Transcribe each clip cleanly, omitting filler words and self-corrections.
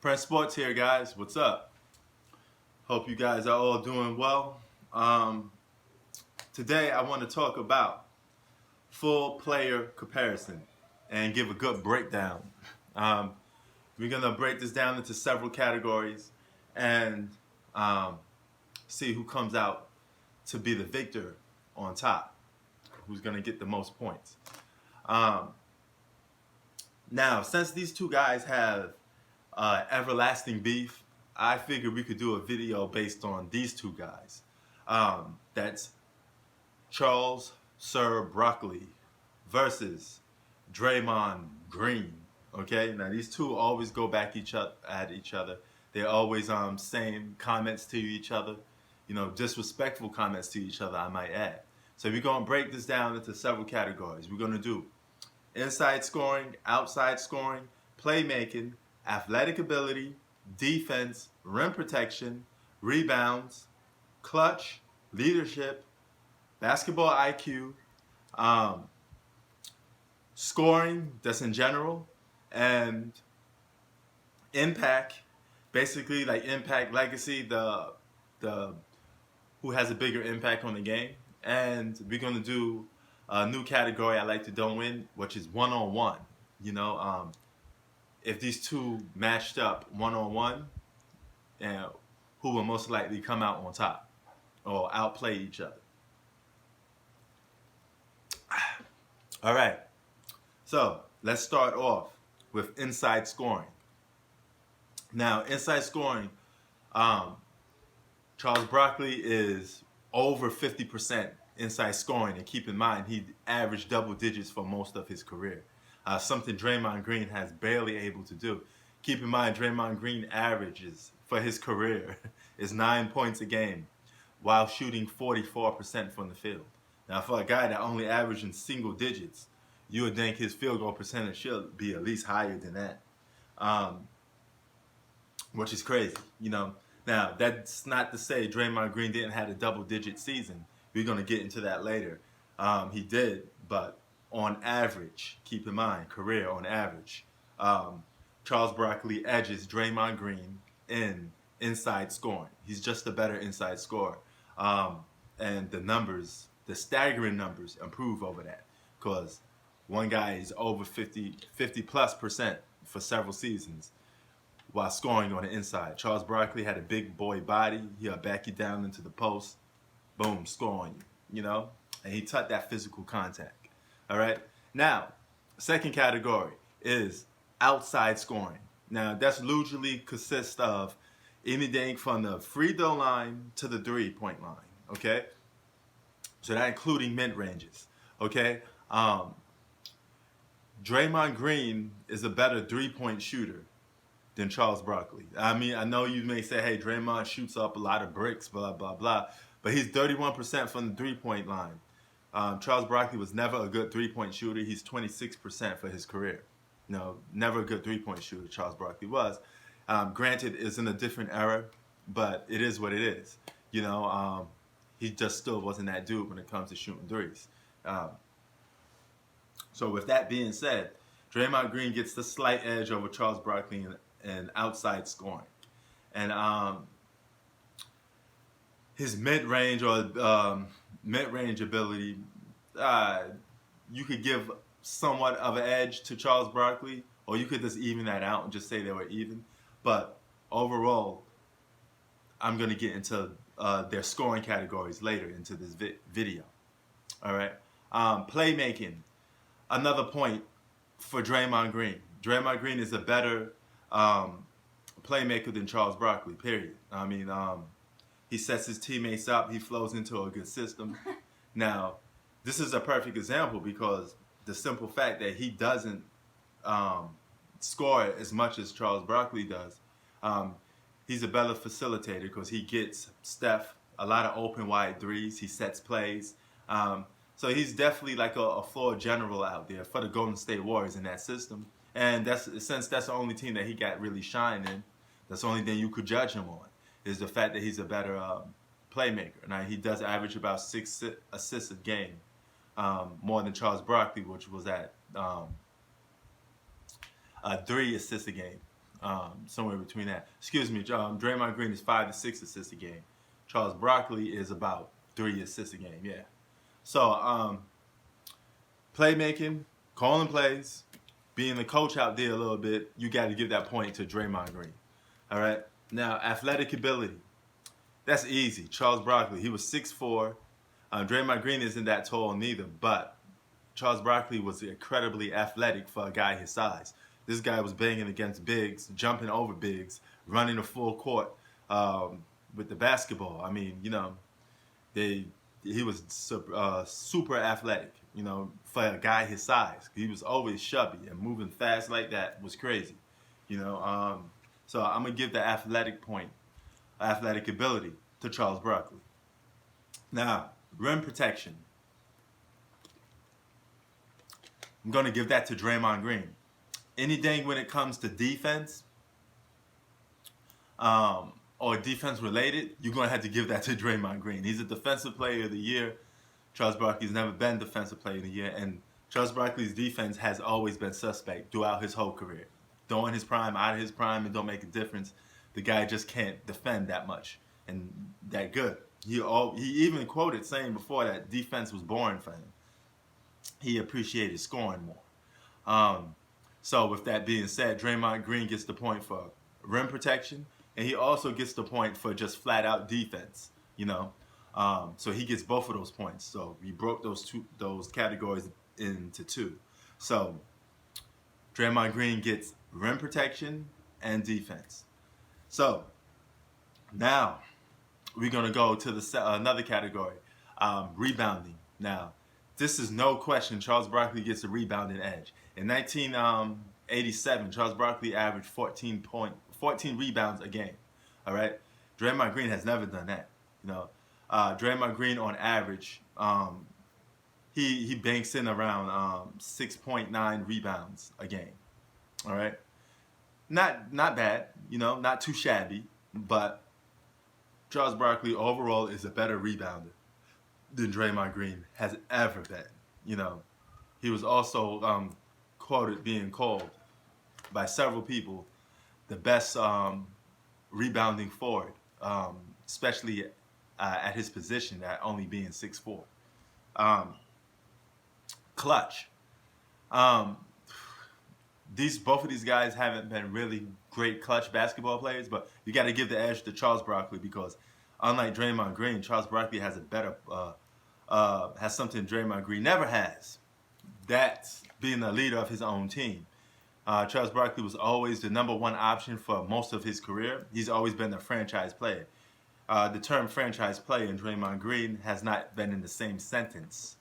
Prince Sports here, guys. What's up? Hope you guys are all doing well. Today, I want to talk about full player comparison and give a good breakdown. Um, we're going to break this down into several categories and see who comes out to be the victor on top, who's going to get the most points. Now, since these two guys have everlasting beef, I figured we could do a video based on these two guys. That's Charles Sir Barkley versus Draymond Green. Okay, now these two always go back at each other. They're always saying comments to each other, disrespectful comments to each other, I might add. So we're gonna break this down into several categories. We're gonna do inside scoring, outside scoring, playmaking, athletic ability, defense, rim protection, rebounds, clutch, leadership, basketball IQ, scoring, that's in general, and impact, basically like impact, legacy, the who has a bigger impact on the game. And we're gonna do a new category I like to throw in, which is one-on-one. If these two matched up one-on-one, who will most likely come out on top or outplay each other. All right, so let's start off with inside scoring. Now, inside scoring, Charles Barkley is over 50% inside scoring, and keep in mind he averaged double digits for most of his career. Something Draymond Green has barely able to do. Keep in mind, Draymond Green averages for his career is 9 points a game while shooting 44% from the field. Now, for a guy that only averaged in single digits, you would think his field goal percentage should be at least higher than that, which is crazy, Now, that's not to say Draymond Green didn't have a double-digit season. We're going to get into that later. He did, but on average, keep in mind, career on average, Charles Barkley edges Draymond Green in inside scoring. He's just a better inside scorer. And the staggering numbers improve over that, because one guy is over 50 plus percent for several seasons while scoring on the inside. Charles Barkley had a big boy body. He'll back you down into the post. Boom, scoring you, And he taught that physical contact. All right? Now, second category is outside scoring. Now, that's usually consists of anything from the free throw line to the three-point line, okay? So that including mid-ranges, okay? Draymond Green is a better three-point shooter than Charles Barkley. I mean, I know you may say, hey, Draymond shoots up a lot of bricks, blah, blah, blah, but he's 31% from the three-point line. Charles Barkley was never a good three-point shooter. He's 26% for his career. Never a good three-point shooter, Charles Barkley was. Granted, it's in a different era, but it is what it is. He just still wasn't that dude when it comes to shooting threes. So with that being said, Draymond Green gets the slight edge over Charles Barkley in outside scoring. And his mid-range ability, you could give somewhat of an edge to Charles Barkley, or you could just even that out and just say they were even. But overall, I'm going to get into their scoring categories later into this video. All right. Playmaking, another point for Draymond Green. Draymond Green is a better playmaker than Charles Barkley, period. I mean, he sets his teammates up. He flows into a good system. Now, this is a perfect example because the simple fact that he doesn't score as much as Charles Barkley does, he's a better facilitator because he gets Steph a lot of open wide threes. He sets plays. So he's definitely like a floor general out there for the Golden State Warriors in that system. And since that's the only team that he got really shine in, that's the only thing you could judge him on, is the fact that he's a better playmaker. Now, he does average about 6 assists a game, more than Charles Barkley, which was at 3 assists a game. somewhere between that. Excuse me, Draymond Green is 5 to 6 assists a game. Charles Barkley is about 3 assists a game. Yeah. So playmaking, calling plays, being the coach out there a little bit, you got to give that point to Draymond Green. All right. Now, athletic ability. That's easy. Charles Barkley, he was 6'4". Draymond Green isn't that tall neither, but Charles Barkley was incredibly athletic for a guy his size. This guy was banging against bigs, jumping over bigs, running a full court with the basketball. I mean, he was super athletic, for a guy his size. He was always chubby, and moving fast like that was crazy, So I'm going to give the athletic ability to Charles Barkley. Now, rim protection. I'm going to give that to Draymond Green. Anything when it comes to defense or defense related, you're going to have to give that to Draymond Green. He's a defensive player of the year. Charles Barkley's never been defensive player of the year. And Charles Barkley's defense has always been suspect throughout his whole career. Though in his prime, out of his prime, it don't make a difference. The guy just can't defend that much and that good. He even quoted saying before that defense was boring for him. He appreciated scoring more. So with that being said, Draymond Green gets the point for rim protection, and he also gets the point for just flat out defense. So he gets both of those points. So we broke those categories into two. So Draymond Green gets rim protection and defense. So now we're gonna go to another category, rebounding. Now, this is no question. Charles Barkley gets a rebounding edge. In 1987, Charles Barkley averaged 14 rebounds a game. All right, Draymond Green has never done that. Draymond Green on average, he banks in around 6.9 rebounds a game. All right, not bad. Not too shabby, but Charles Barkley overall is a better rebounder than Draymond Green has ever been. He was also being called by several people the best rebounding forward, especially at his position at only being 6'4". Clutch. Both of these guys haven't been really great clutch basketball players, but you got to give the edge to Charles Barkley because unlike Draymond Green, Charles Barkley has has something Draymond Green never has. That's being the leader of his own team. Charles Barkley was always the number one option for most of his career. He's always been a franchise player. The term franchise player and Draymond Green has not been in the same sentence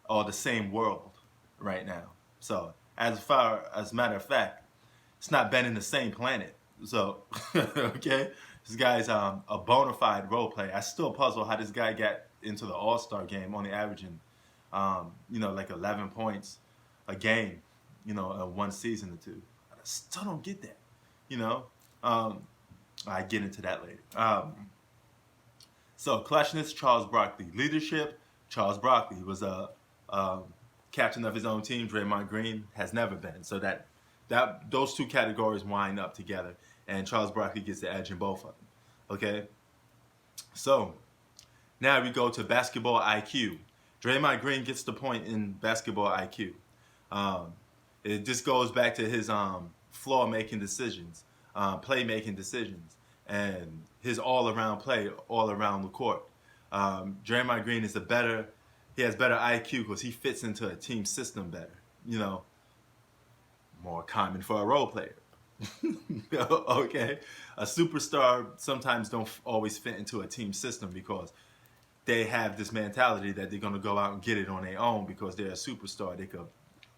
or the same world right now. So as a matter of fact, it's not been in the same planet. So, okay, this guy's a bona fide role player. I still puzzle how this guy got into the All-Star game only averaging, like 11 points a game, one season or two. I still don't get that, I get into that later. So clutchness, Charles Barkley. Leadership, Charles Barkley was a captain of his own team. Draymond Green has never been. So that those two categories wind up together, and Charles Barkley gets the edge in both of them. Okay. So now we go to basketball IQ. Draymond Green gets the point in basketball IQ. It just goes back to his floor-making decisions, play-making decisions, and his all-around play all around the court. Draymond Green is he has better IQ because he fits into a team system better. More common for a role player. Okay? A superstar sometimes don't always fit into a team system because they have this mentality that they're going to go out and get it on their own because they're a superstar. They could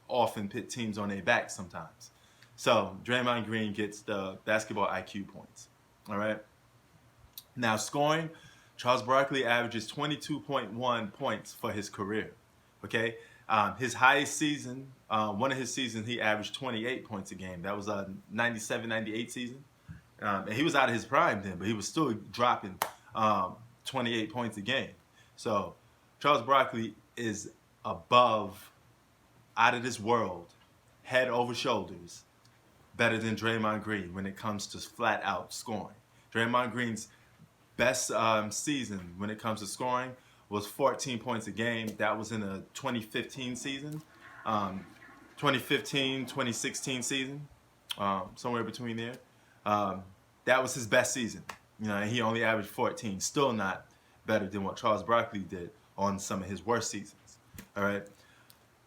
often put teams on their back sometimes. So Draymond Green gets the basketball IQ points. All right? Now scoring, Charles Barkley averages 22.1 points for his career. Okay? His highest season, one of his seasons, he averaged 28 points a game. That was a 97-98 season. And he was out of his prime then, but he was still dropping 28 points a game. So Charles Barkley is above, out of this world, head over shoulders, better than Draymond Green when it comes to flat out scoring. Draymond Green's best season when it comes to scoring was 14 points a game. That was in the 2015 season, 2015, 2016 season, somewhere between there. That was his best season. And he only averaged 14. Still not better than what Charles Barkley did on some of his worst seasons. All right.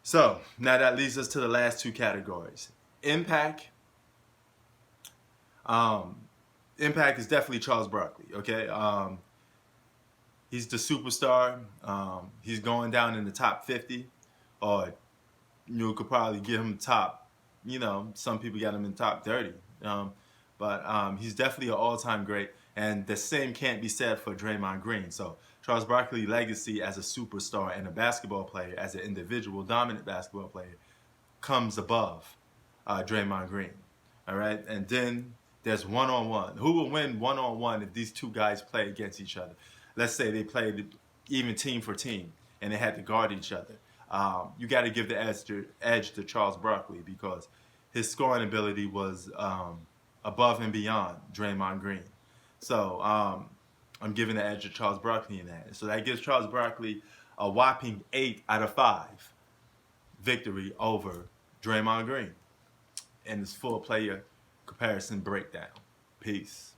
So now that leads us to the last two categories. Impact. Impact is definitely Charles Barkley. Okay. He's the superstar. He's going down in the top 50, or you could probably give him top. Some people got him in top 30. But he's definitely an all-time great. And the same can't be said for Draymond Green. So Charles Barkley's legacy as a superstar and a basketball player, as an individual dominant basketball player, comes above Draymond Green. All right? And then there's one-on-one. Who will win one-on-one if these two guys play against each other? Let's say they played even team for team and they had to guard each other. You got to give the edge to Charles Barkley because his scoring ability was above and beyond Draymond Green. So I'm giving the edge to Charles Barkley in that. So that gives Charles Barkley a whopping 8 out of 5 victory over Draymond Green in this full player comparison breakdown. Peace.